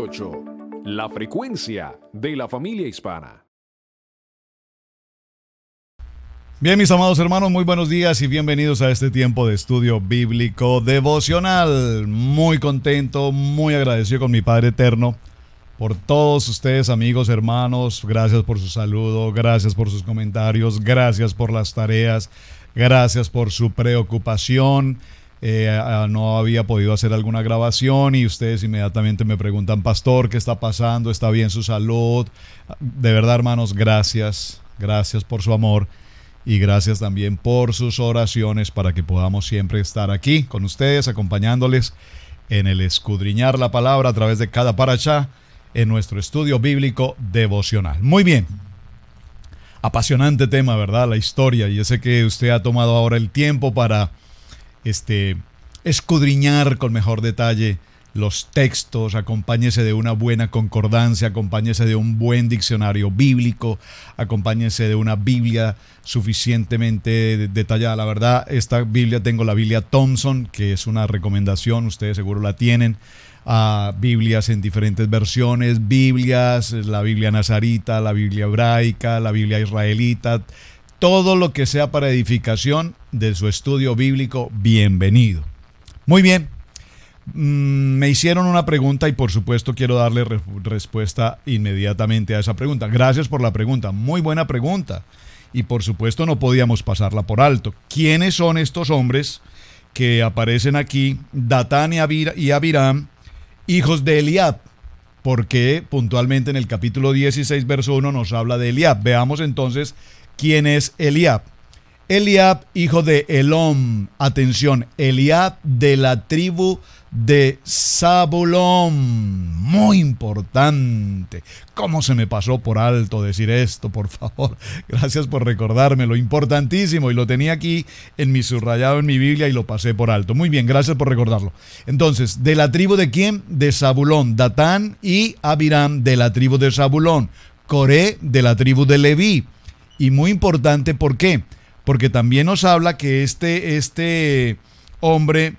88, la frecuencia de la familia hispana. Bien, mis amados hermanos, muy buenos días y bienvenidos a este tiempo de estudio bíblico devocional. Muy contento, muy agradecido con mi Padre Eterno por todos ustedes, amigos, hermanos. Gracias por su saludo, gracias por sus comentarios, gracias por las tareas, gracias por su preocupación. No había podido hacer alguna grabación y ustedes inmediatamente me preguntan: Pastor, ¿qué está pasando? ¿Está bien su salud? De verdad, hermanos, gracias por su amor. Y gracias también por sus oraciones para que podamos siempre estar aquí con ustedes, acompañándoles en el escudriñar la palabra a través de cada parashá en nuestro estudio bíblico devocional. Muy bien, apasionante tema, ¿verdad? La historia. Y yo sé que usted ha tomado ahora el tiempo para escudriñar con mejor detalle los textos. Acompáñese de una buena concordancia, acompáñese de un buen diccionario bíblico, acompáñese de una Biblia suficientemente detallada. La verdad, esta Biblia, tengo la Biblia Thompson, que es una recomendación, ustedes seguro la tienen. Biblias en diferentes versiones, Biblias, la Biblia nazarita, la Biblia hebraica, la Biblia israelita, todo lo que sea para edificación de su estudio bíblico, bienvenido. Muy bien. Me hicieron una pregunta y por supuesto quiero darle respuesta inmediatamente a esa pregunta. Gracias por la pregunta, muy buena pregunta, y por supuesto no podíamos pasarla por alto. ¿Quiénes son estos hombres que aparecen aquí, Datán y Abiram, hijos de Eliab? Porque puntualmente en el capítulo 16 verso 1 nos habla de Eliab. Veamos entonces quién es Eliab. Eliab, hijo de Elón. Atención, Eliab de la tribu de Zabulón. Muy importante. ¿Cómo se me pasó por alto decir esto? Por favor, gracias por recordármelo. Importantísimo, y lo tenía aquí en mi subrayado en mi Biblia y lo pasé por alto. Muy bien, gracias por recordarlo. Entonces, ¿de la tribu de quién? De Zabulón. Datán y Abiram de la tribu de Zabulón. Coré de la tribu de Leví. Y muy importante, ¿por qué? Porque también nos habla que este hombre,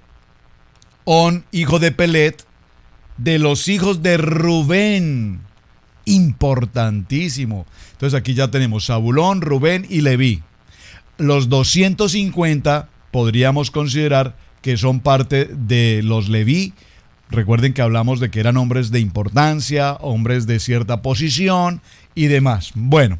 On, hijo de Pelet, de los hijos de Rubén. Importantísimo. Entonces aquí ya tenemos Zabulón, Rubén y Leví. Los 250 podríamos considerar que son parte de los Leví. Recuerden que hablamos de que eran hombres de importancia, hombres de cierta posición y demás. Bueno.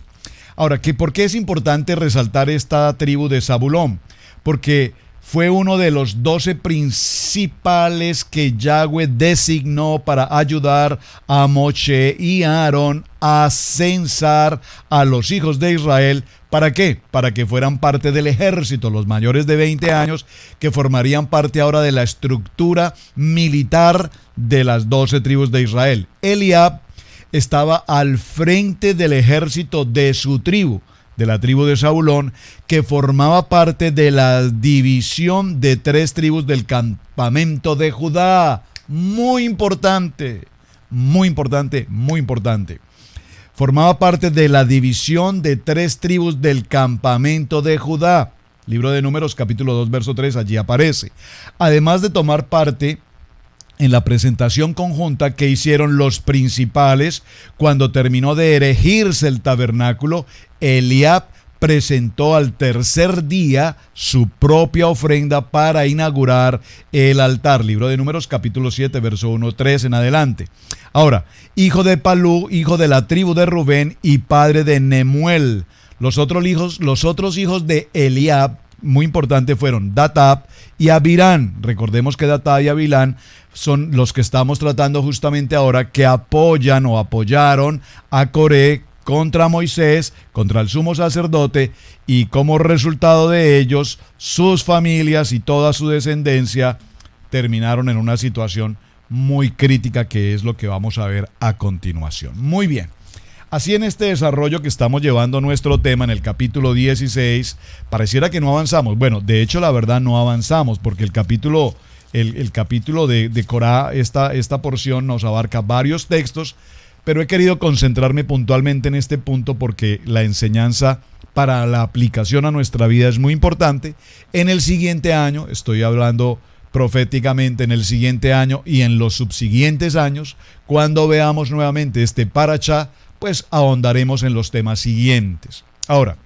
Ahora, ¿por qué es importante resaltar esta tribu de Zabulón? Porque fue uno de los 12 principales que Yahweh designó para ayudar a Moshe y a Aarón a censar a los hijos de Israel. ¿Para qué? Para que fueran parte del ejército, los mayores de 20 años, que formarían parte ahora de la estructura militar de las 12 tribus de Israel. Eliab estaba al frente del ejército de su tribu, de la tribu de Zabulón, que formaba parte de la división de 3 tribus del campamento de Judá. Muy importante, muy importante, muy importante. Formaba parte de la división de 3 tribus del campamento de Judá. Libro de Números, capítulo 2, verso 3, allí aparece. Además de tomar parte en la presentación conjunta que hicieron los principales cuando terminó de erigirse el tabernáculo, Eliab presentó al tercer día su propia ofrenda para inaugurar el altar. Libro de Números, capítulo 7, verso 1, 3 en adelante. Ahora, hijo de Palú, hijo de la tribu de Rubén y padre de Nemuel. Los otros hijos de Eliab, muy importante, fueron Datab y Abiram. Recordemos que Datab y Abiram son los que estamos tratando justamente ahora, que apoyan o apoyaron a Coré contra Moisés, contra el sumo sacerdote, y como resultado de ellos, sus familias y toda su descendencia terminaron en una situación muy crítica, que es lo que vamos a ver a continuación. Muy bien. Así, en este desarrollo que estamos llevando nuestro tema en el capítulo 16, pareciera que no avanzamos. Bueno, de hecho, la verdad no avanzamos, porque el capítulo de Corá, esta porción nos abarca varios textos, pero he querido concentrarme puntualmente en este punto porque la enseñanza para la aplicación a nuestra vida es muy importante. En el siguiente año, estoy hablando proféticamente en el siguiente año y en los subsiguientes años. Cuando veamos nuevamente este parashá, pues ahondaremos en los temas siguientes. Ahora,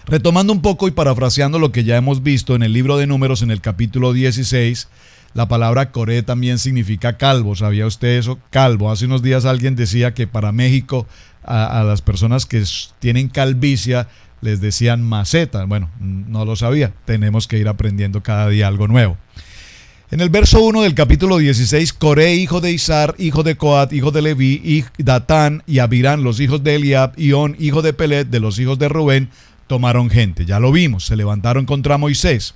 retomando un poco y parafraseando lo que ya hemos visto en el libro de Números, en el capítulo 16, la palabra Coré también significa calvo. ¿Sabía usted eso? Calvo. Hace unos días alguien decía que para México a las personas que tienen calvicie les decían maceta. Bueno, no lo sabía. Tenemos que ir aprendiendo cada día algo nuevo. En el verso 1 del capítulo 16, Coré, hijo de Izar, hijo de Coat, hijo de Leví, y Datán y Abirán, los hijos de Eliab, y On, hijo de Pelet, de los hijos de Rubén, tomaron gente. Ya lo vimos, se levantaron contra Moisés.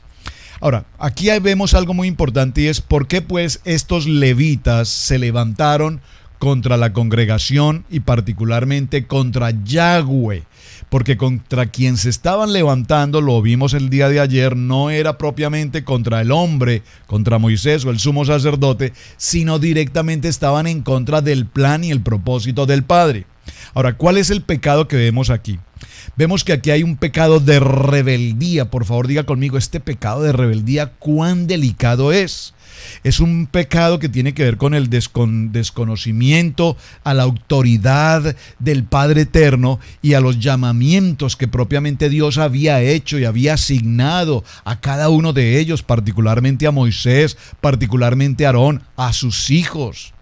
Ahora, aquí vemos algo muy importante, y es por qué pues estos levitas se levantaron contra la congregación y particularmente contra Yahweh. Porque contra quien se estaban levantando, lo vimos el día de ayer, no era propiamente contra el hombre, contra Moisés o el sumo sacerdote, sino directamente estaban en contra del plan y el propósito del Padre. Ahora, ¿cuál es el pecado que vemos aquí? Vemos que aquí hay un pecado de rebeldía. Por favor, diga conmigo, este pecado de rebeldía, ¿cuán delicado es? Es un pecado que tiene que ver con el desconocimiento a la autoridad del Padre Eterno y a los llamamientos que propiamente Dios había hecho y había asignado a cada uno de ellos, particularmente a Moisés, particularmente a Aarón, a sus hijos.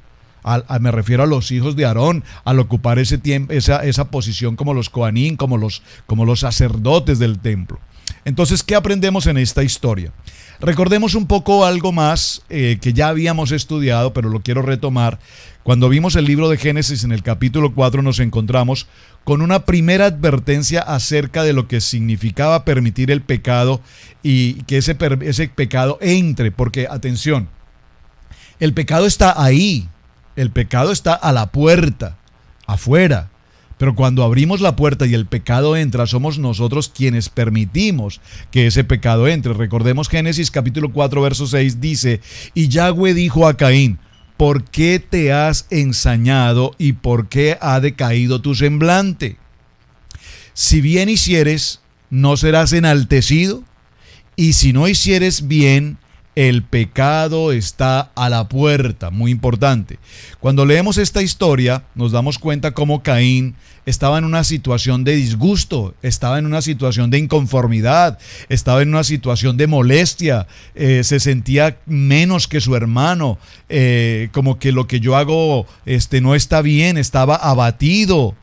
Me refiero a los hijos de Aarón, al ocupar ese tiempo, esa posición como los Coanín, como los sacerdotes del templo. Entonces, ¿qué aprendemos en esta historia? Recordemos un poco algo más que ya habíamos estudiado, pero lo quiero retomar. Cuando vimos el libro de Génesis en el capítulo 4 nos encontramos con una primera advertencia acerca de lo que significaba permitir el pecado y que ese pecado entre, porque atención, el pecado está ahí, el pecado está a la puerta, afuera. Pero cuando abrimos la puerta y el pecado entra, somos nosotros quienes permitimos que ese pecado entre. Recordemos Génesis capítulo 4, verso 6 dice, y Yahweh dijo a Caín, ¿por qué te has ensañado y por qué ha decaído tu semblante? Si bien hicieres, no serás enaltecido, y si no hicieres bien, el pecado está a la puerta. Muy importante. Cuando leemos esta historia, nos damos cuenta cómo Caín estaba en una situación de disgusto, estaba en una situación de inconformidad, estaba en una situación de molestia, se sentía menos que su hermano, como que lo que yo hago no está bien, estaba abatido.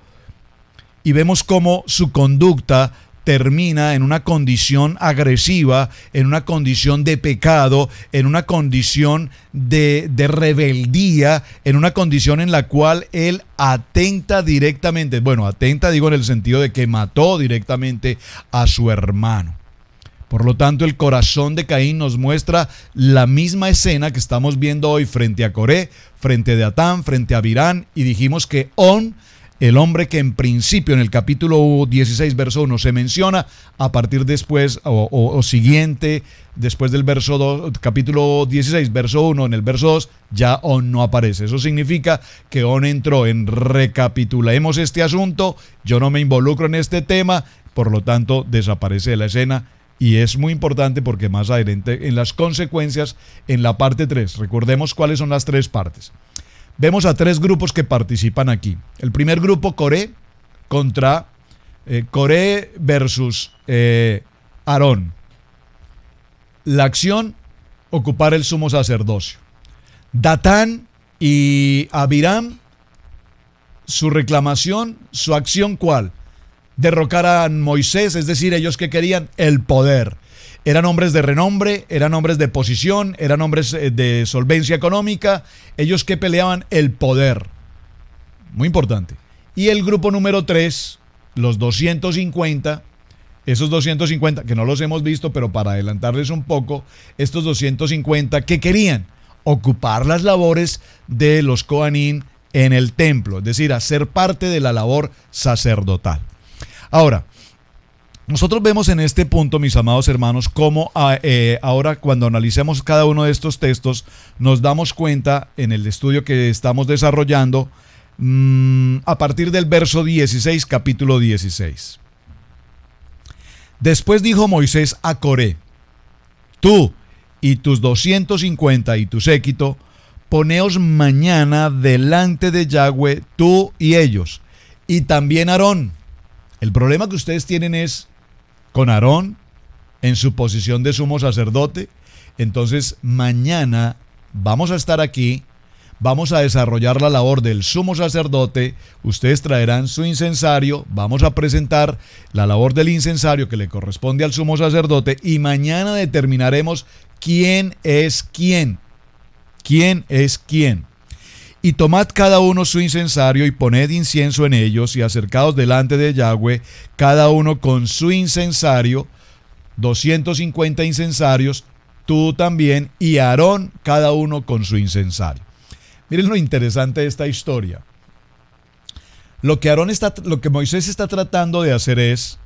Y vemos cómo su conducta termina en una condición agresiva, en una condición de pecado, en una condición de rebeldía, en una condición en la cual él atenta directamente, atenta digo en el sentido de que mató directamente a su hermano. Por lo tanto, el corazón de Caín nos muestra la misma escena que estamos viendo hoy frente a Coré, frente a Datán, frente a Abirán, y dijimos que On, el hombre que en principio en el capítulo 16 verso 1 se menciona, a partir después o siguiente, después del verso 2, capítulo 16 verso 1, en el verso 2 ya On no aparece. Eso significa que On entró en recapitulemos este asunto, yo no me involucro en este tema, por lo tanto desaparece de la escena. Y es muy importante porque más adelante en las consecuencias, en la parte 3, recordemos cuáles son las tres partes. Vemos a tres grupos que participan aquí. El primer grupo, Coré, contra Coré versus Aarón. La acción, ocupar el sumo sacerdocio. Datán y Abiram, su reclamación, su acción, ¿cuál? Derrocar a Moisés, es decir, ellos que querían el poder. Eran hombres de renombre, eran hombres de posición, eran hombres de solvencia económica, ellos que peleaban el poder. Muy importante. Y el grupo número 3, los 250, esos 250 que no los hemos visto, pero para adelantarles un poco, estos 250 que querían ocupar las labores de los Coanín en el templo, es decir, hacer parte de la labor sacerdotal. Ahora, nosotros vemos en este punto, mis amados hermanos, cómo ahora cuando analicemos cada uno de estos textos, nos damos cuenta en el estudio que estamos desarrollando a partir del verso 16, capítulo 16. Después dijo Moisés a Coré, tú y tus 250 y tu séquito, poneos mañana delante de Yahweh, tú y ellos, y también Aarón. El problema que ustedes tienen es con Aarón en su posición de sumo sacerdote. Entonces mañana vamos a estar aquí, vamos a desarrollar la labor del sumo sacerdote, ustedes traerán su incensario, vamos a presentar la labor del incensario que le corresponde al sumo sacerdote y mañana determinaremos quién es quién. ¿Quién es quién? Y tomad cada uno su incensario y poned incienso en ellos y acercaos delante de Yahweh, cada uno con su incensario, 250 incensarios, tú también, y Aarón, cada uno con su incensario. Miren lo interesante de esta historia. Lo que Moisés está tratando de hacer es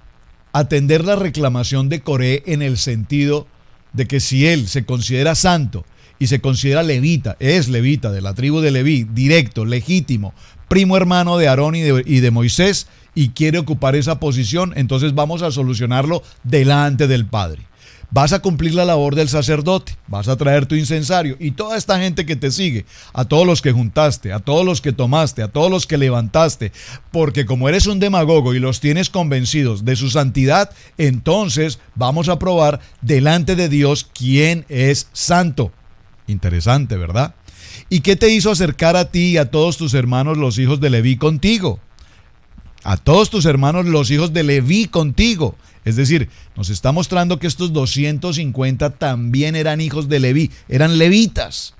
atender la reclamación de Coré en el sentido de que si él se considera santo y se considera levita, es levita de la tribu de Leví, directo, legítimo, primo hermano de Aarón y de Moisés, y quiere ocupar esa posición, entonces vamos a solucionarlo delante del Padre. Vas a cumplir la labor del sacerdote, vas a traer tu incensario y toda esta gente que te sigue, a todos los que juntaste, a todos los que tomaste, a todos los que levantaste, porque como eres un demagogo y los tienes convencidos de su santidad, entonces vamos a probar delante de Dios quién es santo. Interesante, ¿verdad? ¿Y qué te hizo acercar a ti y a todos tus hermanos los hijos de Leví contigo? A todos tus hermanos los hijos de Leví contigo. Es decir, nos está mostrando que estos 250 también eran hijos de Leví, eran levitas.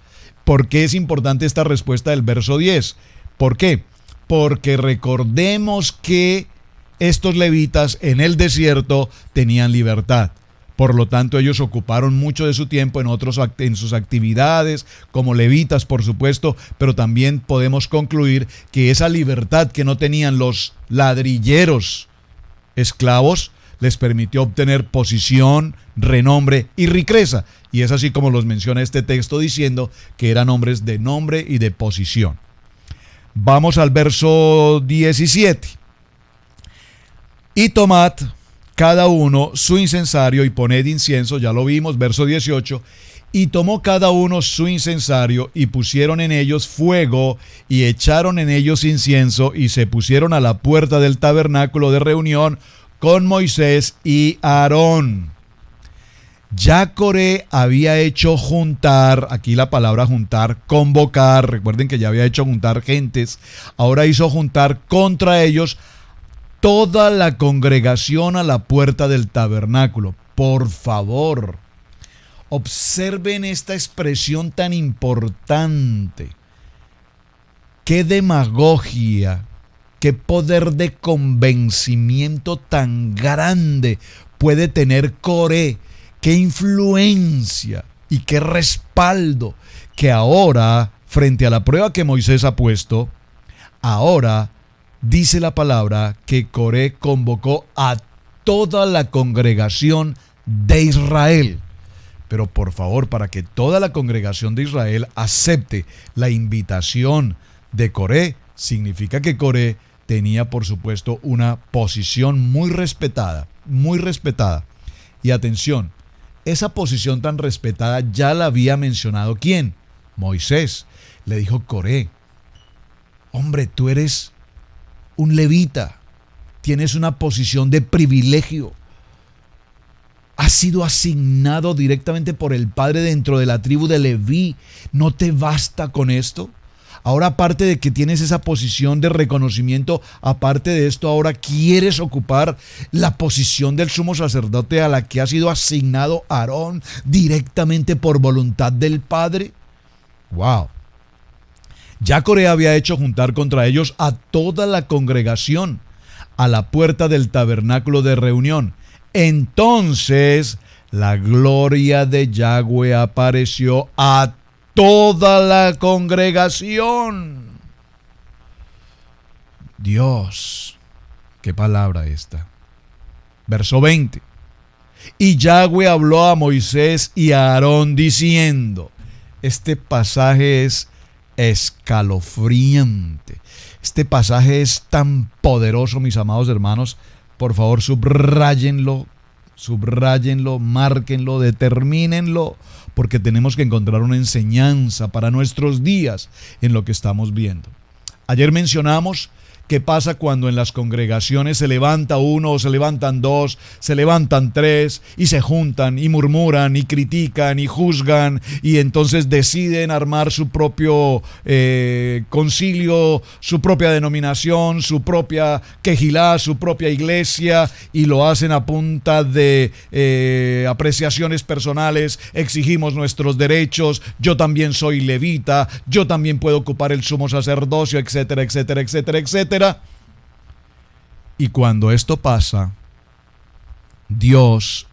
¿Por qué es importante esta respuesta del verso 10? ¿Por qué? Porque recordemos que estos levitas en el desierto tenían libertad. Por lo tanto, ellos ocuparon mucho de su tiempo en sus actividades, como levitas, por supuesto, pero también podemos concluir que esa libertad que no tenían los ladrilleros esclavos les permitió obtener posición, renombre y riqueza. Y es así como los menciona este texto diciendo que eran hombres de nombre y de posición. Vamos al verso 17. Y tomad cada uno su incensario y poned incienso, ya lo vimos, verso 18. Y tomó cada uno su incensario y pusieron en ellos fuego y echaron en ellos incienso y se pusieron a la puerta del tabernáculo de reunión con Moisés y Aarón. Ya Coré había hecho juntar, aquí la palabra juntar, convocar, recuerden que ya había hecho juntar gentes, ahora hizo juntar contra ellos toda la congregación a la puerta del tabernáculo. Por favor, observen esta expresión tan importante. Qué demagogia, qué poder de convencimiento tan grande puede tener Coré, qué influencia y qué respaldo que ahora, frente a la prueba que Moisés ha puesto, ahora dice la palabra que Coré convocó a toda la congregación de Israel. Pero por favor, para que toda la congregación de Israel acepte la invitación de Coré, significa que Coré tenía, por supuesto, una posición muy respetada, muy respetada. Y atención, esa posición tan respetada ya la había mencionado ¿quién? Moisés. Le dijo: Coré, hombre, tú eres un levita, tienes una posición de privilegio, has sido asignado directamente por el Padre dentro de la tribu de Leví. ¿No te basta con esto? Ahora, aparte de que tienes esa posición de reconocimiento, aparte de esto, ahora quieres ocupar la posición del sumo sacerdote a la que ha sido asignado Aarón directamente por voluntad del Padre. ¡Wow! Ya Coré había hecho juntar contra ellos a toda la congregación a la puerta del tabernáculo de reunión. Entonces la gloria de Yahweh apareció a toda la congregación. Dios, qué palabra esta. Verso 20. Y Yahweh habló a Moisés y a Aarón diciendo, este pasaje es escalofriante. Este pasaje es tan poderoso, mis amados hermanos. Por favor, subráyenlo, Subráyenlo, márquenlo, determínenlo, porque tenemos que encontrar una enseñanza para nuestros días en lo que estamos viendo. Ayer mencionamos qué pasa cuando en las congregaciones se levanta uno, o se levantan dos, se levantan tres y se juntan y murmuran y critican y juzgan y entonces deciden armar su propio concilio, su propia denominación, su propia quejilá, su propia iglesia, y lo hacen a punta de apreciaciones personales. Exigimos nuestros derechos, yo también soy levita, yo también puedo ocupar el sumo sacerdocio, etcétera, etcétera, etcétera, etcétera. Y cuando esto pasa, Dios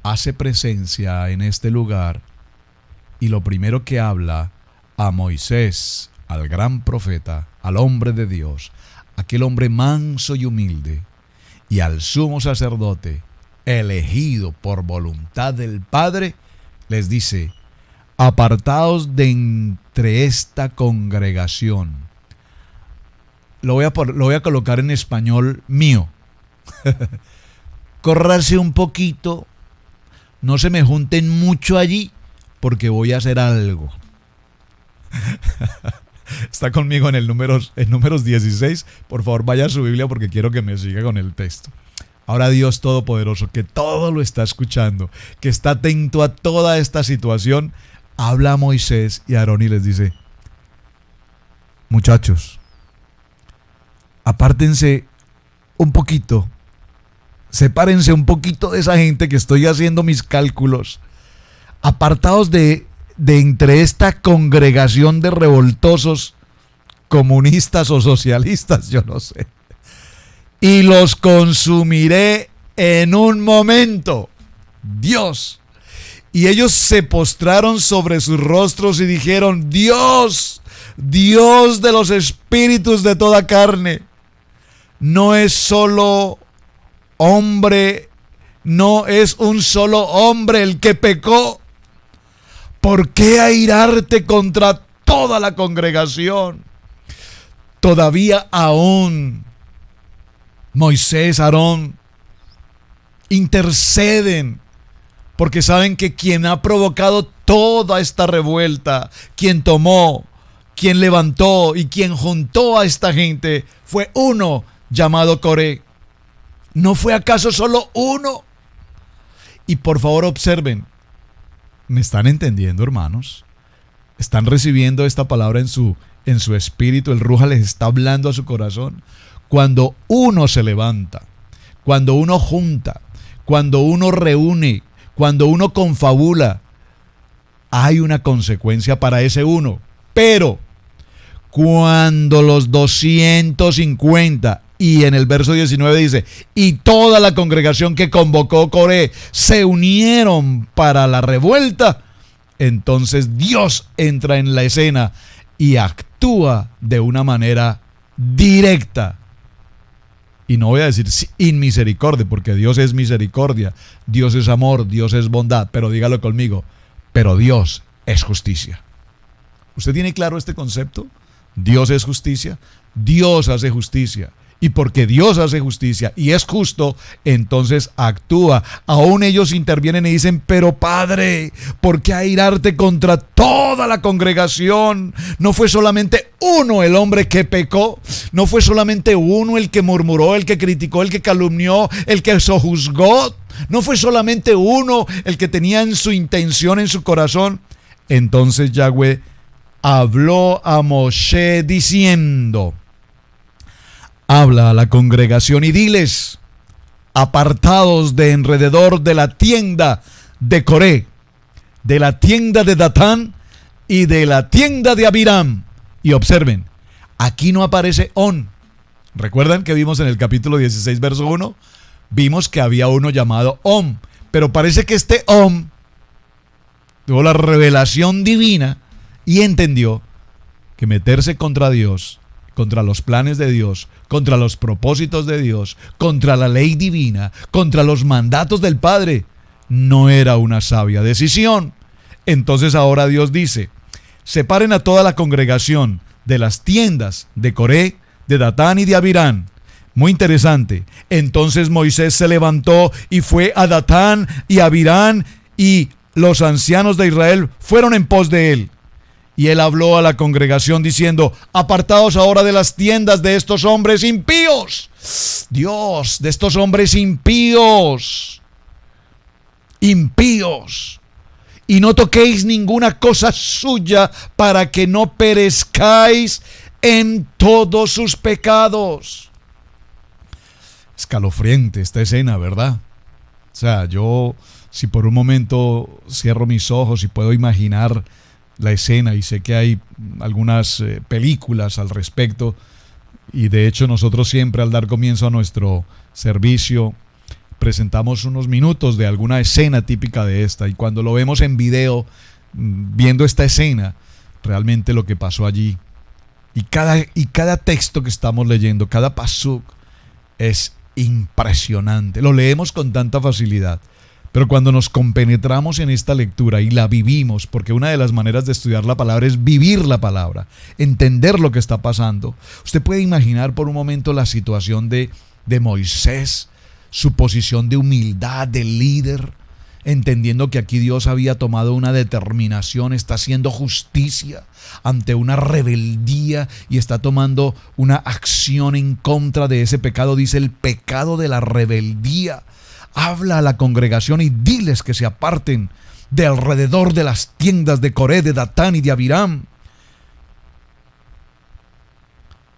hace presencia en este lugar y lo primero que habla a Moisés, al gran profeta, al hombre de Dios, aquel hombre manso y humilde, y al sumo sacerdote, elegido por voluntad del Padre, les dice: apartaos de entre esta congregación. Lo voy a colocar en español mío. Córranse un poquito, no se me junten mucho allí, porque voy a hacer algo. Está conmigo en números 16. Por favor, vaya a su Biblia porque quiero que me siga con el texto. Ahora Dios Todopoderoso, que todo lo está escuchando, que está atento a toda esta situación, habla a Moisés y a Aarón y les dice: muchachos, apártense un poquito, sepárense un poquito de esa gente, que estoy haciendo mis cálculos. Apartaos de entre esta congregación de revoltosos, comunistas o socialistas, yo no sé, y los consumiré en un momento. Dios. Y ellos se postraron sobre sus rostros y dijeron: Dios, Dios de los espíritus de toda carne, no es solo hombre, no es un solo hombre el que pecó. ¿Por qué airarte contra toda la congregación? Todavía aún Moisés, Aarón interceden, porque saben que quien ha provocado toda esta revuelta, quien tomó, quien levantó y quien juntó a esta gente, fue uno llamado Coré. ¿No fue acaso solo uno? Y por favor observen, ¿me están entendiendo, hermanos? ¿Están recibiendo esta palabra en su espíritu? El Ruja les está hablando a su corazón. Cuando uno se levanta, cuando uno junta, cuando uno reúne, cuando uno confabula, hay una consecuencia para ese uno. Pero cuando los 250, y en el verso 19 dice: y toda la congregación que convocó Coré se unieron para la revuelta, entonces Dios entra en la escena y actúa de una manera directa. Y no voy a decir sin misericordia, porque Dios es misericordia, Dios es amor, Dios es bondad, pero dígalo conmigo: pero Dios es justicia. ¿Usted tiene claro este concepto? Dios es justicia, Dios hace justicia. Y porque Dios hace justicia y es justo, entonces actúa. Aún ellos intervienen y dicen: pero Padre, ¿por qué airarte contra toda la congregación? No fue solamente uno el hombre que pecó, no fue solamente uno el que murmuró, el que criticó, el que calumnió, el que sojuzgó, no fue solamente uno el que tenía en su intención, en su corazón. Entonces Yahweh habló a Moshe diciendo: habla a la congregación y diles: apartados de alrededor de la tienda de Coré, de la tienda de Datán y de la tienda de Abiram. Y observen, aquí no aparece On. ¿Recuerdan que vimos en el capítulo 16, verso 1? Vimos que había uno llamado Om, pero parece que este Om tuvo la revelación divina y entendió que meterse contra Dios, contra los planes de Dios, contra los propósitos de Dios, contra la ley divina, contra los mandatos del Padre, no era una sabia decisión. Entonces ahora Dios dice: separen a toda la congregación de las tiendas de Coré, de Datán y de Abiram. Muy interesante. Entonces Moisés se levantó y fue a Datán y a Abirán, y los ancianos de Israel fueron en pos de él. Y él habló a la congregación diciendo: apartaos ahora de las tiendas de estos hombres impíos. Dios, de estos hombres impíos. Impíos. Y no toquéis ninguna cosa suya, para que no perezcáis en todos sus pecados. Escalofriante esta escena, ¿verdad? O sea, yo, si por un momento cierro mis ojos y puedo imaginar la escena, y sé que hay algunas películas al respecto, y de hecho nosotros siempre al dar comienzo a nuestro servicio presentamos unos minutos de alguna escena típica de esta, y cuando lo vemos en video, viendo esta escena, realmente lo que pasó allí, y cada texto que estamos leyendo, cada pasuk, es impresionante. Lo leemos con tanta facilidad, pero cuando nos compenetramos en esta lectura y la vivimos, porque una de las maneras de estudiar la palabra es vivir la palabra, entender lo que está pasando. Usted puede imaginar por un momento la situación de Moisés, su posición de humildad, de líder, entendiendo que aquí Dios había tomado una determinación, está haciendo justicia ante una rebeldía y está tomando una acción en contra de ese pecado. Dice: el pecado de la rebeldía. Habla a la congregación y diles que se aparten de alrededor de las tiendas de Coré, de Datán y de Abiram.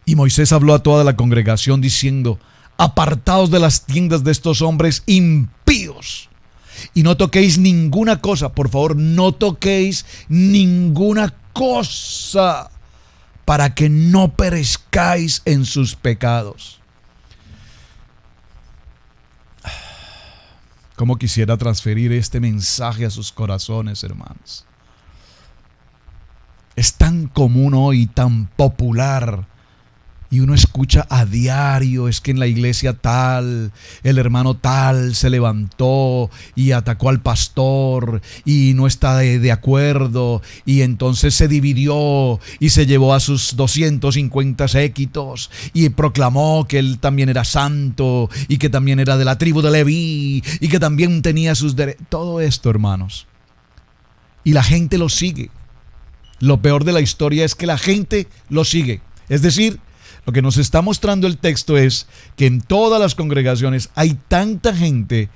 Y Moisés habló a toda la congregación diciendo: apartaos de las tiendas de estos hombres impíos, y no toquéis ninguna cosa. Por favor, no toquéis ninguna cosa, para que no perezcáis en sus pecados. Cómo quisiera transferir este mensaje a sus corazones, hermanos. Es tan común hoy, tan popular, y uno escucha a diario: es que en la iglesia tal, el hermano tal se levantó y atacó al pastor y no está de acuerdo, y entonces se dividió y se llevó a sus 250 séquitos y proclamó que él también era santo y que también era de la tribu de Leví y que también tenía sus derechos. Todo esto, hermanos, y la gente lo sigue. Lo peor de la historia es que la gente lo sigue. Es decir, lo que nos está mostrando el texto es que en todas las congregaciones hay tanta gente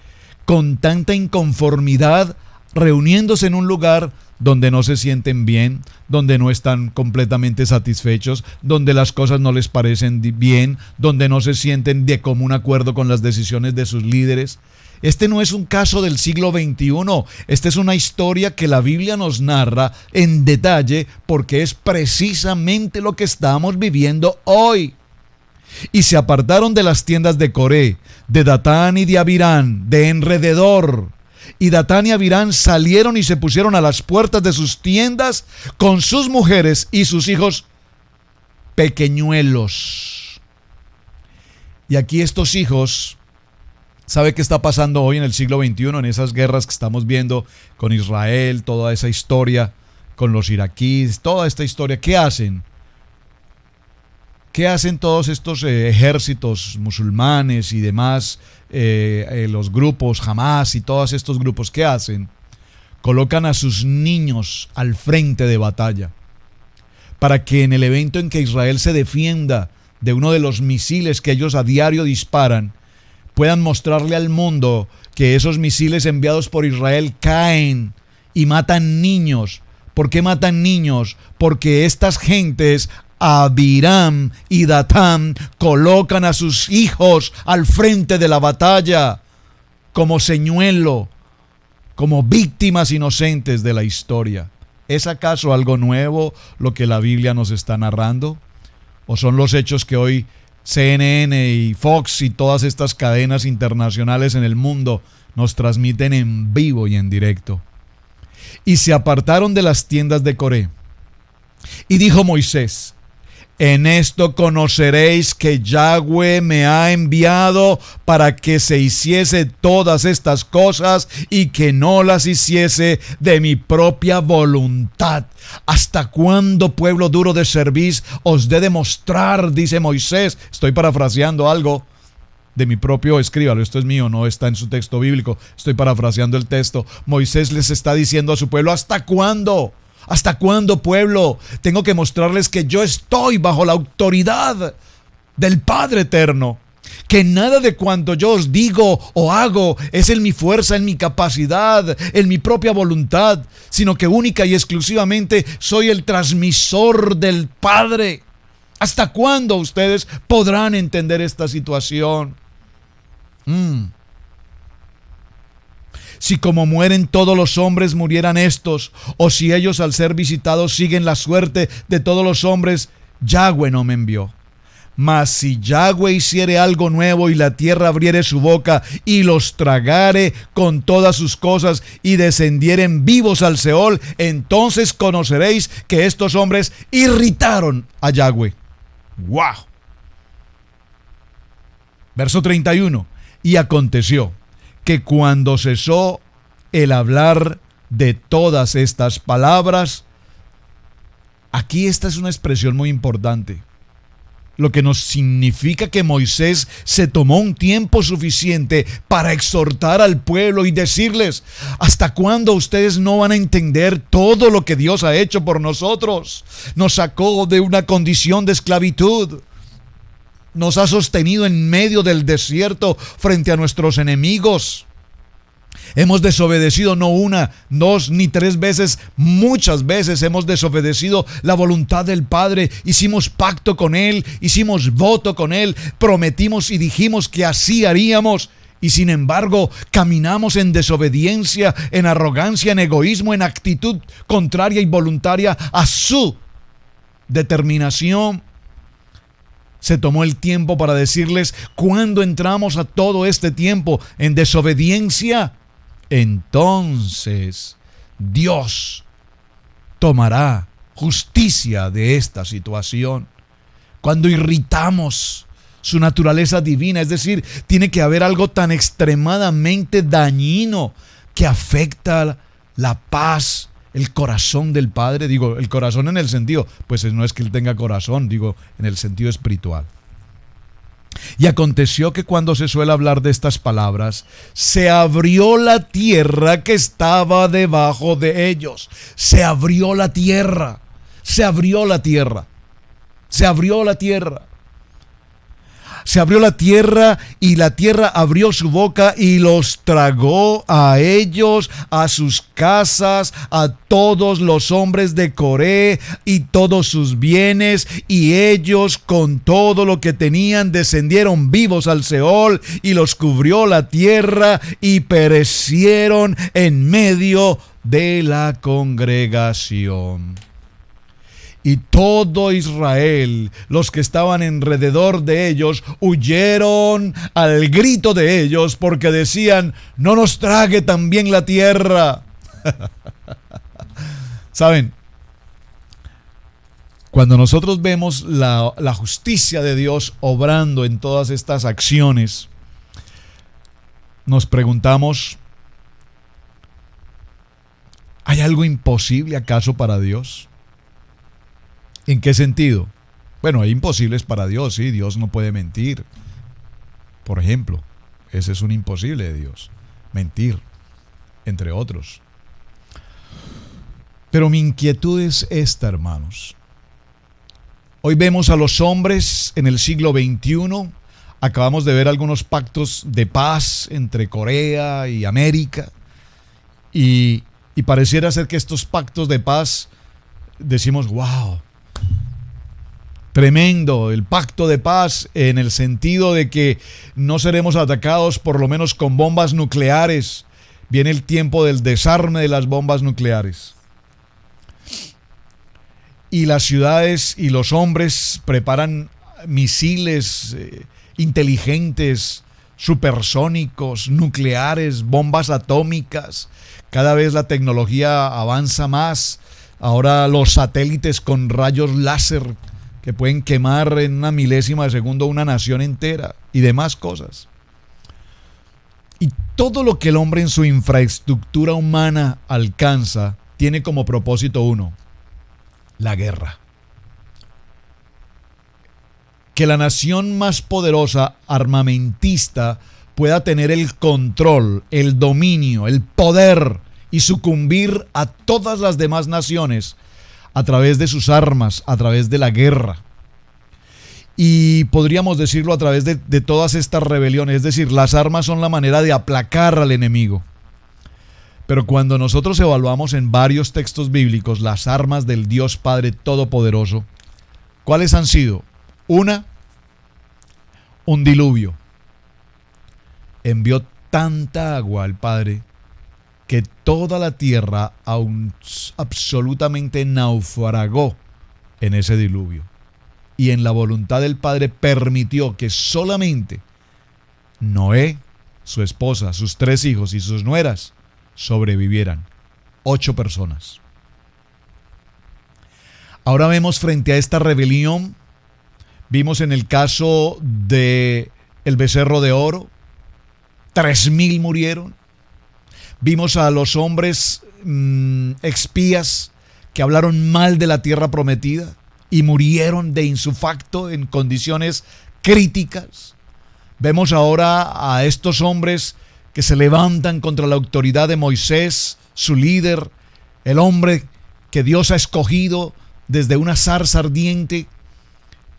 con tanta inconformidad reuniéndose en un lugar donde no se sienten bien, donde no están completamente satisfechos, donde las cosas no les parecen bien, donde no se sienten de común acuerdo con las decisiones de sus líderes. Este no es un caso del siglo XXI, esta es una historia que la Biblia nos narra en detalle, porque es precisamente lo que estamos viviendo hoy. Y se apartaron de las tiendas de Coré, de Datán y de Abirán, de enrededor. Y Datán y Abirán salieron y se pusieron a las puertas de sus tiendas con sus mujeres y sus hijos pequeñuelos. Y aquí estos hijos, ¿sabe qué está pasando hoy en el siglo XXI, en esas guerras que estamos viendo con Israel, toda esa historia con los iraquíes, toda esta historia? ¿Qué hacen? ¿Qué hacen todos estos ejércitos musulmanes y demás, los grupos Hamas y todos estos grupos? ¿Qué hacen? Colocan a sus niños al frente de batalla, para que en el evento en que Israel se defienda de uno de los misiles que ellos a diario disparan, puedan mostrarle al mundo que esos misiles enviados por Israel caen y matan niños. ¿Por qué matan niños? Porque estas gentes, Abiram y Datán, colocan a sus hijos al frente de la batalla como señuelo, como víctimas inocentes de la historia. ¿Es acaso algo nuevo lo que la Biblia nos está narrando? ¿O son los hechos que hoy CNN y Fox y todas estas cadenas internacionales en el mundo nos transmiten en vivo y en directo? Y se apartaron de las tiendas de Coré. Y dijo Moisés: en esto conoceréis que Yahweh me ha enviado para que se hiciese todas estas cosas y que no las hiciese de mi propia voluntad. ¿Hasta cuándo, pueblo duro de cerviz, os de demostrar, dice Moisés? Estoy parafraseando algo. de mi propio, escríbalo, esto es mío, no está en su texto bíblico, estoy parafraseando el texto. Moisés les está diciendo a su pueblo: ¿hasta cuándo? ¿Hasta cuándo, pueblo? Tengo que mostrarles que yo estoy bajo la autoridad del Padre Eterno, que nada de cuanto yo os digo o hago es en mi fuerza, en mi capacidad, en mi propia voluntad, sino que única y exclusivamente soy el transmisor del Padre. ¿Hasta cuándo ustedes podrán entender esta situación? Si como mueren todos los hombres murieran estos, o si ellos al ser visitados siguen la suerte de todos los hombres, Yahweh no me envió. Mas si Yahweh hiciere algo nuevo y la tierra abriere su boca y los tragare con todas sus cosas y descendieren vivos al Seol, entonces conoceréis que estos hombres irritaron a Yahweh. ¡Wow! Verso 31. Y aconteció que cuando cesó el hablar de todas estas palabras, aquí esta es una expresión muy importante, lo que nos significa que Moisés se tomó un tiempo suficiente para exhortar al pueblo y decirles: ¿hasta cuándo ustedes no van a entender todo lo que Dios ha hecho por nosotros? Nos sacó de una condición de esclavitud, nos ha sostenido en medio del desierto frente a nuestros enemigos. Hemos desobedecido no una, dos ni tres veces, muchas veces hemos desobedecido la voluntad del Padre. Hicimos pacto con Él, hicimos voto con Él, prometimos y dijimos que así haríamos. Y sin embargo, caminamos en desobediencia, en arrogancia, en egoísmo, en actitud contraria y voluntaria a su determinación. Se tomó el tiempo para decirles: cuando entramos a todo este tiempo en desobediencia, entonces Dios tomará justicia de esta situación. Cuando irritamos su naturaleza divina, es decir, tiene que haber algo tan extremadamente dañino que afecta la paz, el corazón del Padre. Digo, el corazón en el sentido, pues no es que Él tenga corazón, digo, en el sentido espiritual. Y aconteció que cuando se suele hablar de estas palabras, se abrió la tierra que estaba debajo de ellos. Se abrió la tierra, se abrió la tierra, se abrió la tierra. Se abrió la tierra y la tierra abrió su boca y los tragó a ellos, a sus casas, a todos los hombres de Coré y todos sus bienes, y ellos con todo lo que tenían descendieron vivos al Seol y los cubrió la tierra y perecieron en medio de la congregación. Y todo Israel, los que estaban alrededor de ellos, huyeron al grito de ellos, porque decían: no nos trague también la tierra. ¿Saben? Cuando nosotros vemos la justicia de Dios obrando en todas estas acciones, nos preguntamos: ¿hay algo imposible acaso para Dios? ¿En qué sentido? Bueno, hay imposibles para Dios, sí, Dios no puede mentir. Por ejemplo, ese es un imposible de Dios, mentir, entre otros. Pero mi inquietud es esta, hermanos. Hoy vemos a los hombres en el siglo XXI, acabamos de ver algunos pactos de paz entre Corea y América, y pareciera ser que estos pactos de paz, decimos: wow, tremendo, el pacto de paz, en el sentido de que no seremos atacados por lo menos con bombas nucleares. Viene el tiempo del desarme de las bombas nucleares. Y las ciudades y los hombres preparan misiles inteligentes, supersónicos, nucleares, bombas atómicas. Cada vez la tecnología avanza más. Ahora los satélites con rayos láser que pueden quemar en una milésima de segundo una nación entera y demás cosas. Y todo lo que el hombre en su infraestructura humana alcanza tiene como propósito uno: la guerra. que la nación más poderosa, armamentista, pueda tener el control, el dominio, el poder y sucumbir a todas las demás naciones a través de sus armas, a través de la guerra. Y podríamos decirlo a través de todas estas rebeliones. Es decir, las armas son la manera de aplacar al enemigo. Pero cuando nosotros evaluamos en varios textos bíblicos las armas del Dios Padre Todopoderoso, ¿cuáles han sido? Un diluvio. Envió tanta agua al Padre que toda la tierra absolutamente naufragó en ese diluvio. Y en la voluntad del Padre permitió que solamente Noé, su esposa, sus 3 hijos y sus nueras sobrevivieran. 8 personas. Ahora vemos frente a esta rebelión, vimos en el caso de el becerro de oro, 3,000 murieron. Vimos a los hombres espías que hablaron mal de la tierra prometida y murieron de insufacto en condiciones críticas. Vemos ahora a estos hombres que se levantan contra la autoridad de Moisés, su líder, el hombre que Dios ha escogido desde una zarza ardiente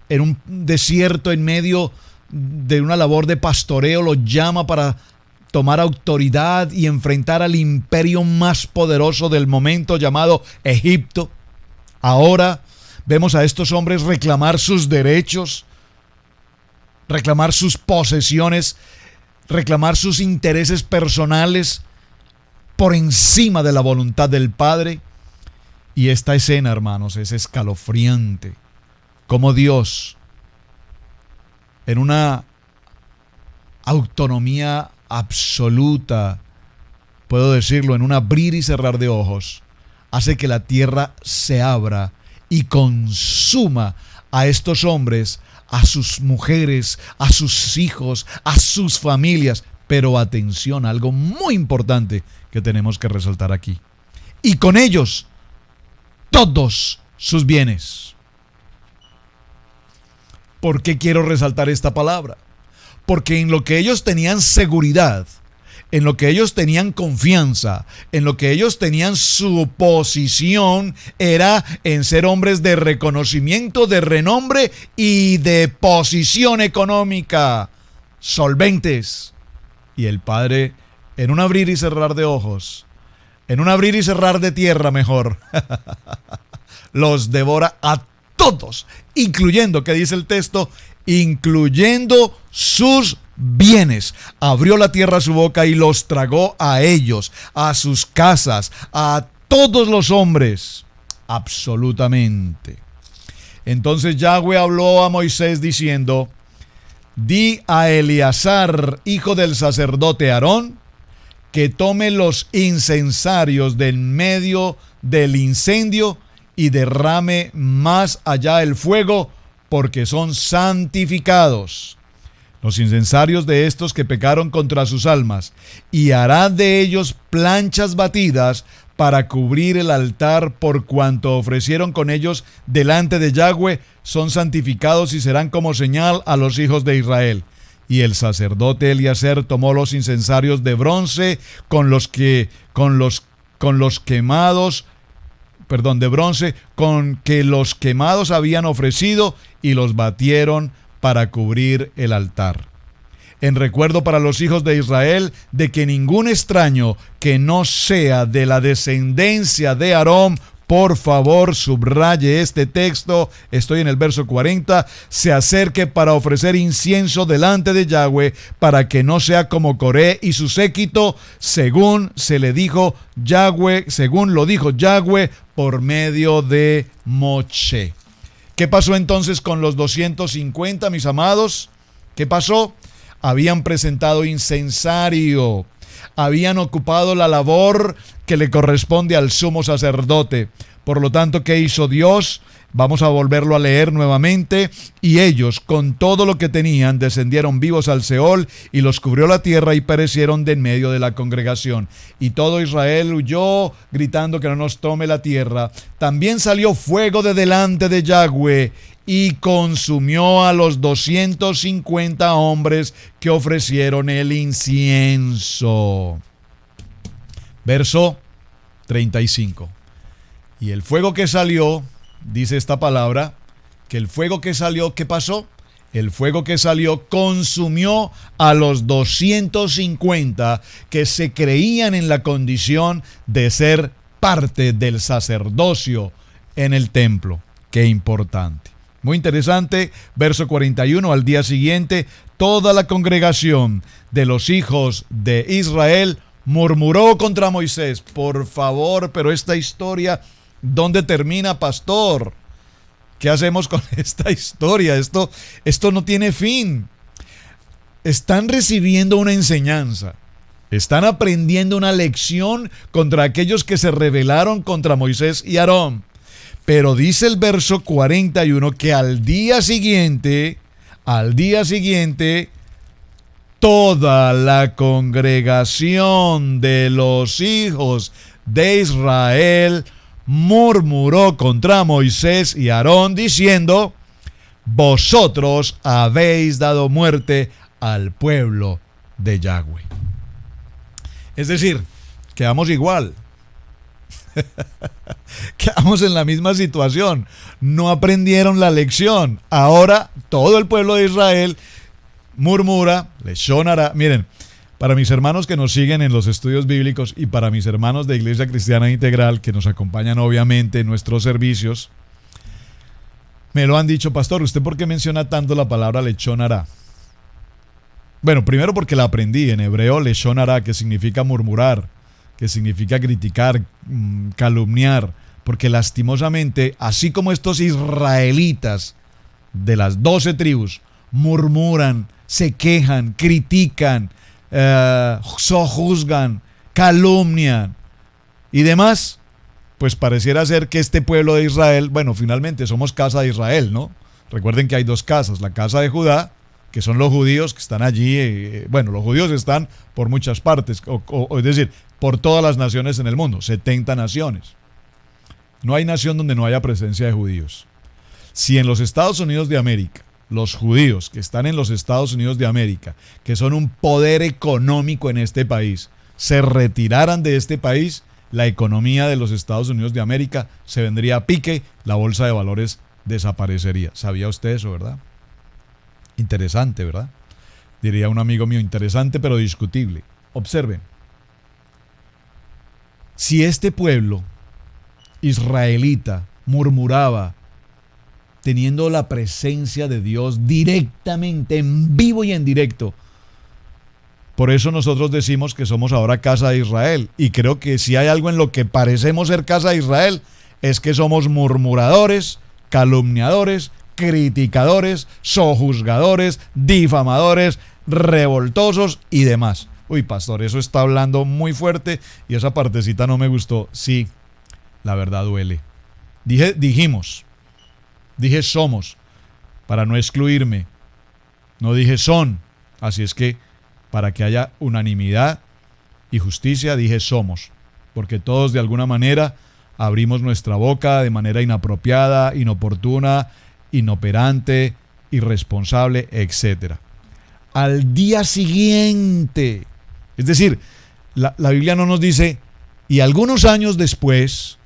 en un desierto en medio de una labor de pastoreo, lo llama para tomar autoridad y enfrentar al imperio más poderoso del momento llamado Egipto. Ahora vemos a estos hombres reclamar sus derechos, reclamar sus posesiones, reclamar sus intereses personales por encima de la voluntad del Padre. Y esta escena, hermanos, es escalofriante. Como Dios, en una autonomía absoluta, puedo decirlo, en un abrir y cerrar de ojos, hace que la tierra se abra y consuma a estos hombres, a sus mujeres, a sus hijos, a sus familias. Pero atención, algo muy importante que tenemos que resaltar aquí. Y con ellos, todos sus bienes. ¿Por qué quiero resaltar esta palabra? Porque en lo que ellos tenían seguridad, en lo que ellos tenían confianza, en lo que ellos tenían su posición, era en ser hombres de reconocimiento, de renombre y de posición económica, solventes. Y el Padre, en un abrir y cerrar de ojos, en un abrir y cerrar de tierra mejor, los devora a todos, incluyendo, ¿qué dice el texto? Incluyendo sus bienes. Abrió la tierra su boca y los tragó a ellos, a sus casas, a todos los hombres, absolutamente. Entonces Yahweh habló a Moisés diciendo: di a Eleazar, hijo del sacerdote Aarón, que tome los incensarios del medio del incendio y derrame más allá el fuego, porque son santificados. Los incensarios de estos que pecaron contra sus almas, y hará de ellos planchas batidas para cubrir el altar, por cuanto ofrecieron con ellos delante de Yahweh, son santificados y serán como señal a los hijos de Israel. Y el sacerdote Eleazar tomó los incensarios de bronce con los que los quemados habían ofrecido, y los batieron para cubrir el altar. En recuerdo para los hijos de Israel de que ningún extraño que no sea de la descendencia de Aarón, por favor subraye este texto, estoy en el verso 40, se acerque para ofrecer incienso delante de Yahweh, para que no sea como Coré y su séquito, según lo dijo Yahweh por medio de Moshe. ¿Qué pasó entonces con los 250, mis amados? ¿Qué pasó? Habían presentado incensario, habían ocupado la labor que le corresponde al sumo sacerdote. Por lo tanto, ¿qué hizo Dios? Vamos a volverlo a leer nuevamente. Y ellos, con todo lo que tenían, descendieron vivos al Seol, y los cubrió la tierra, y perecieron de en medio de la congregación. Y todo Israel huyó, gritando que no nos tome la tierra. También salió fuego de delante de Yahweh, y consumió a los 250 hombres que ofrecieron el incienso. Verso 35. Y el fuego que salió, dice esta palabra, que el fuego que salió, ¿qué pasó? El fuego que salió consumió a los 250 que se creían en la condición de ser parte del sacerdocio en el templo. Qué importante. Muy interesante. Verso 41, al día siguiente, toda la congregación de los hijos de Israel murmuró contra Moisés. Por favor, pero esta historia, ¿dónde termina, pastor? ¿Qué hacemos con esta historia? Esto no tiene fin. Están recibiendo una enseñanza. Están aprendiendo una lección contra aquellos que se rebelaron contra Moisés y Aarón. Pero dice el verso 41 que al día siguiente, toda la congregación de los hijos de Israel murmuró contra Moisés y Aarón, diciendo: vosotros habéis dado muerte al pueblo de Yahweh. Es decir, quedamos igual. Quedamos en la misma situación. No aprendieron la lección. Ahora todo el pueblo de Israel murmura, leshon hara. Miren, para mis hermanos que nos siguen en los estudios bíblicos y para mis hermanos de Iglesia Cristiana Integral que nos acompañan obviamente en nuestros servicios, me lo han dicho: pastor, ¿usted por qué menciona tanto la palabra leshon hara? Bueno, primero porque la aprendí en hebreo, leshon hara, que significa murmurar, que significa criticar, calumniar, porque lastimosamente, así como estos israelitas de las 12 tribus murmuran, se quejan, critican, sojuzgan, calumnian y demás, pues pareciera ser que este pueblo de Israel, bueno, finalmente somos casa de Israel, ¿no? Recuerden que hay dos casas, la casa de Judá, que son los judíos que están allí, los judíos están por muchas partes, es decir, por todas las naciones en el mundo, 70 naciones. No hay nación donde no haya presencia de judíos. Si en los Estados Unidos de América, los judíos que están en los Estados Unidos de América, que son un poder económico en este país, se retiraran de este país, la economía de los Estados Unidos de América se vendría a pique, la bolsa de valores desaparecería. ¿Sabía usted eso, verdad? Interesante, ¿verdad? Diría un amigo mío, interesante pero discutible. Observen. Si este pueblo israelita murmuraba, teniendo la presencia de Dios directamente, en vivo y en directo, por eso nosotros decimos que somos ahora casa de Israel. Y creo que si hay algo en lo que parecemos ser casa de Israel, es que somos murmuradores, calumniadores, criticadores, sojuzgadores, difamadores, revoltosos y demás. Uy, pastor, eso está hablando muy fuerte y esa partecita no me gustó. Sí, la verdad duele. Dije somos, para no excluirme. No dije son. Así es que, para que haya unanimidad y justicia, dije somos. Porque todos de alguna manera abrimos nuestra boca de manera inapropiada, inoportuna, inoperante, irresponsable, etc. Al día siguiente, es decir, la Biblia no nos dice, y algunos años después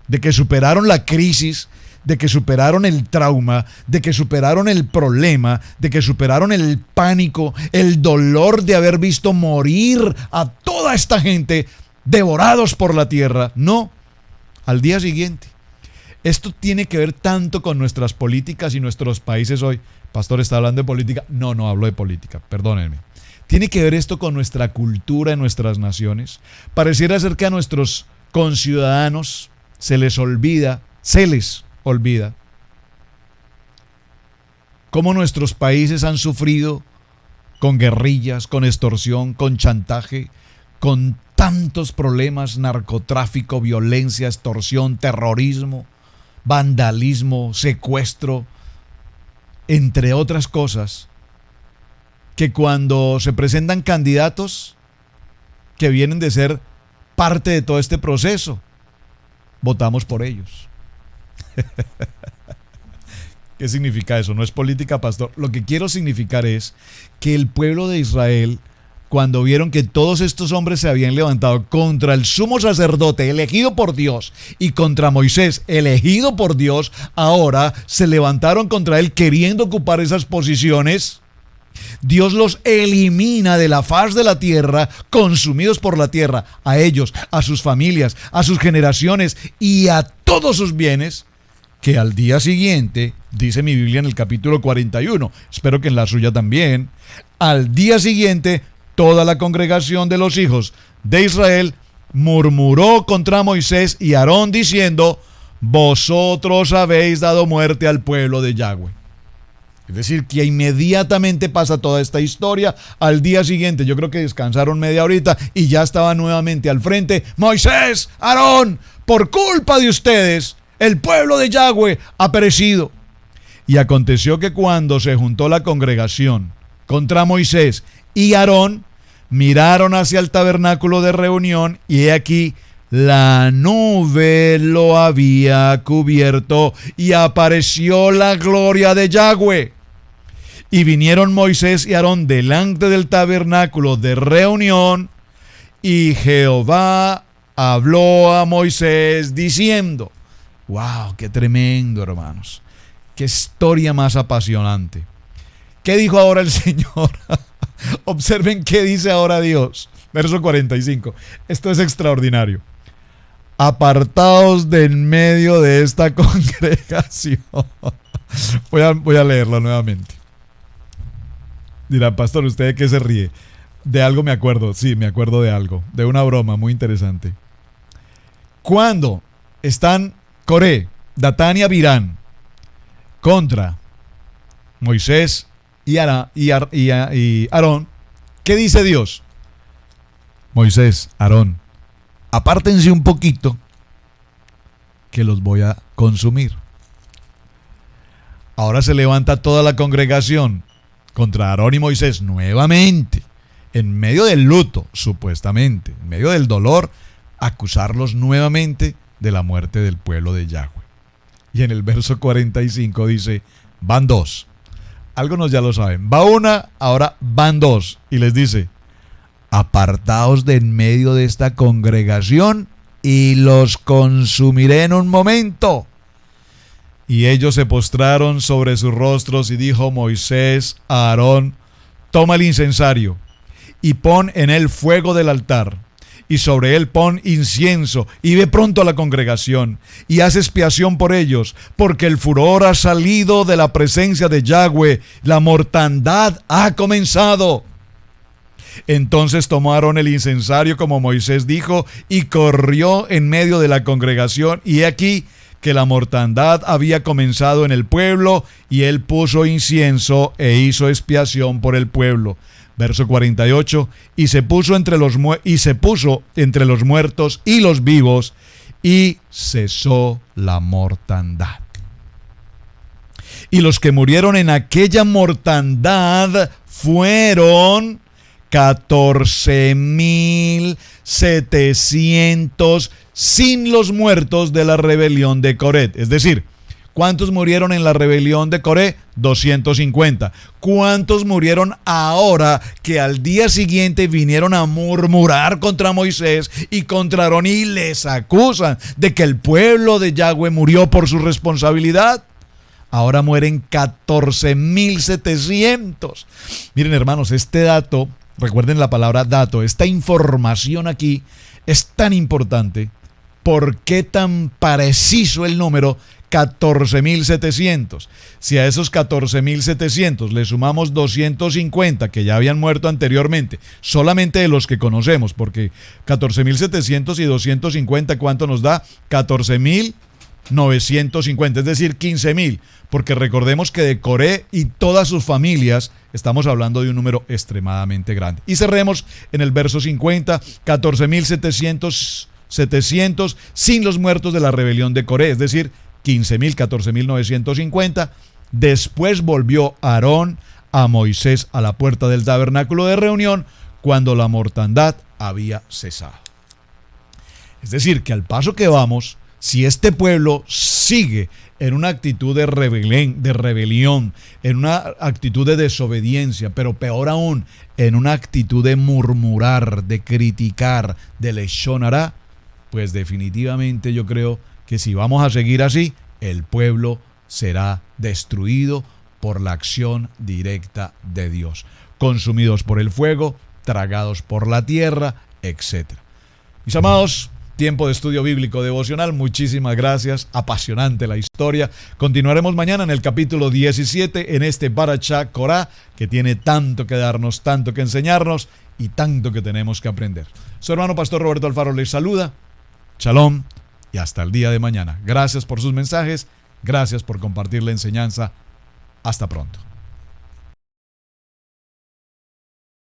de que superaron la crisis, de que superaron el trauma, de que superaron el problema, de que superaron el pánico, el dolor de haber visto morir a toda esta gente devorados por la tierra. No, al día siguiente. Esto tiene que ver tanto con nuestras políticas y nuestros países hoy. Pastor, ¿está hablando de política? No hablo de política, perdónenme. Tiene que ver esto con nuestra cultura en nuestras naciones. Pareciera ser que a nuestros conciudadanos se les olvida cómo nuestros países han sufrido con guerrillas, con extorsión, con chantaje, con tantos problemas: narcotráfico, violencia, extorsión, terrorismo, vandalismo, secuestro, entre otras cosas, que cuando se presentan candidatos que vienen de ser parte de todo este proceso, votamos por ellos. ¿Qué significa eso? No es política, pastor. Lo que quiero significar es que el pueblo de Israel, cuando vieron que todos estos hombres se habían levantado contra el sumo sacerdote elegido por Dios y contra Moisés elegido por Dios, ahora se levantaron contra él queriendo ocupar esas posiciones. Dios los elimina de la faz de la tierra, consumidos por la tierra, a ellos, a sus familias, a sus generaciones y a todos sus bienes, que al día siguiente, dice mi Biblia en el capítulo 41, espero que en la suya también, al día siguiente toda la congregación de los hijos de Israel murmuró contra Moisés y Aarón diciendo: vosotros habéis dado muerte al pueblo de Yahweh. Es decir, que inmediatamente pasa toda esta historia. Al día siguiente, yo creo que descansaron media horita y ya estaba nuevamente al frente: Moisés, Aarón, por culpa de ustedes, el pueblo de Yahweh ha perecido. Y aconteció que cuando se juntó la congregación contra Moisés y Aarón, miraron hacia el tabernáculo de reunión, y he aquí la nube lo había cubierto y apareció la gloria de Yahweh. Y vinieron Moisés y Aarón delante del tabernáculo de reunión, y Jehová habló a Moisés diciendo: ¡wow! ¡Qué tremendo, hermanos! ¡Qué historia más apasionante! ¿Qué dijo ahora el Señor? Observen qué dice ahora Dios. Verso 45. Esto es extraordinario. Apartaos de en medio de esta congregación. Voy a leerlo nuevamente. Dirá: pastor, ¿usted de qué se ríe? De algo me acuerdo. Sí, me acuerdo de algo. De una broma muy interesante. Cuando están Coré, Datán y Abirán contra Moisés y Aarón, ¿qué dice Dios? Moisés, Aarón, apártense un poquito, que los voy a consumir. Ahora se levanta toda la congregación contra Aarón y Moisés nuevamente, en medio del luto, supuestamente, en medio del dolor, acusarlos nuevamente de la muerte del pueblo de Yahweh. Y en el verso 45 dice: van dos. Algunos ya lo saben. Va una, ahora van dos. Y les dice: apartaos de en medio de esta congregación y los consumiré en un momento. Y ellos se postraron sobre sus rostros, y dijo Moisés a Aarón: toma el incensario y pon en él fuego del altar, y sobre él pon incienso, y ve pronto a la congregación, y haz expiación por ellos, porque el furor ha salido de la presencia de Yahweh, la mortandad ha comenzado. Entonces tomó Aarón el incensario como Moisés dijo, y corrió en medio de la congregación, y he aquí que la mortandad había comenzado en el pueblo, y él puso incienso e hizo expiación por el pueblo. Verso 48, y se puso entre los muertos y los vivos, y cesó la mortandad. Y los que murieron en aquella mortandad fueron 14,700 sin los muertos de la rebelión de Coré. Es decir, ¿cuántos murieron en la rebelión de Coré? 250. ¿Cuántos murieron ahora que al día siguiente vinieron a murmurar contra Moisés y contra Aarón y les acusan de que el pueblo de Yahweh murió por su responsabilidad? Ahora mueren 14,700. Miren, hermanos, este dato, recuerden la palabra dato, esta información aquí es tan importante. ¿Por qué tan preciso el número 14,700? Si a esos 14,700 le sumamos 250 que ya habían muerto anteriormente, solamente de los que conocemos, porque 14,700 y 250, ¿cuánto nos da? 14,000 950, es decir, 15.000, porque recordemos que de Coré y todas sus familias estamos hablando de un número extremadamente grande. Y cerremos en el verso 50, 14.700 sin los muertos de la rebelión de Coré, es decir, 15.000, 14.950. Después volvió Aarón a Moisés a la puerta del tabernáculo de reunión cuando la mortandad había cesado. Es decir, que al paso que vamos, si este pueblo sigue en una actitud de rebelión, en una actitud de desobediencia, pero peor aún, en una actitud de murmurar, de criticar, de leshon hará, pues definitivamente yo creo que si vamos a seguir así, el pueblo será destruido por la acción directa de Dios, consumidos por el fuego, tragados por la tierra, etc. Mis amados, tiempo de estudio bíblico devocional, muchísimas gracias, apasionante la historia. Continuaremos mañana en el capítulo 17 en este Parashá Korah, que tiene tanto que darnos, tanto que enseñarnos y tanto que tenemos que aprender. Su hermano Pastor Roberto Alfaro les saluda, shalom y hasta el día de mañana. Gracias por sus mensajes, gracias por compartir la enseñanza. Hasta pronto.